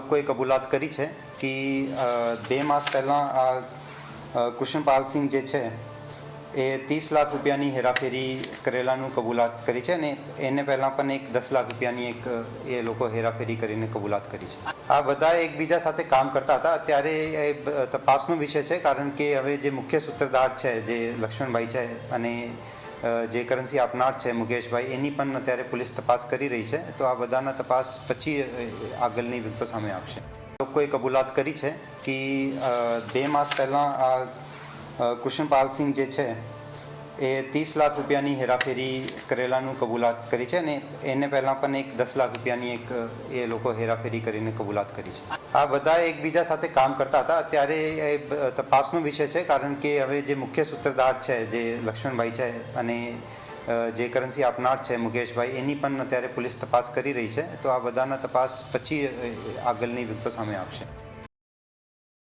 લોકોએ કબૂલાત કરી છે કે 2 માસ પહેલાં આ કૃષ્ણપાલસિંહ જે છે એ 30 લાખ રૂપિયાની હેરાફેરી કરેલાનું કબૂલાત કરી છે અને એને પહેલાં પણ એક 10 લાખ રૂપિયાની એક એ લોકો હેરાફેરી કરીને કબૂલાત કરી છે. આ બધા એકબીજા સાથે કામ કરતા હતા. અત્યારે એ તપાસનો વિષય છે, કારણ કે હવે જે મુખ્ય સૂત્રધાર છે જે લક્ષ્મણભાઈ છે અને જે કરન્સી આપનાર છે મુકેશભાઈ, એની પણ અત્યારે પોલીસ તપાસ કરી રહી છે. તો આ બધાના તપાસ પછી આગળની વિગતો સામે આવશે. લોકોએ કબૂલાત કરી છે કે 2 માસ પહેલાં આ કૃષ્ણપાલસિંહ જે છે એ 30 લાખ રૂપિયાની હેરાફેરી કરેલાનું કબૂલાત કરી છે અને એને પહેલાં પણ એક 10 લાખ રૂપિયાની એક એ લોકો હેરાફેરી કરીને કબૂલાત કરી છે. આ બધા એકબીજા સાથે કામ કરતા હતા. અત્યારે એ તપાસનો વિષય છે, કારણ કે હવે જે મુખ્ય સૂત્રધાર છે જે લક્ષ્મણભાઈ છે અને જે કરન્સી આપનાર છે મુકેશભાઈ, એની પણ અત્યારે પોલીસ તપાસ કરી રહી છે. તો આ બધાના તપાસ પછી આગળની વિગતો સામે આવશે.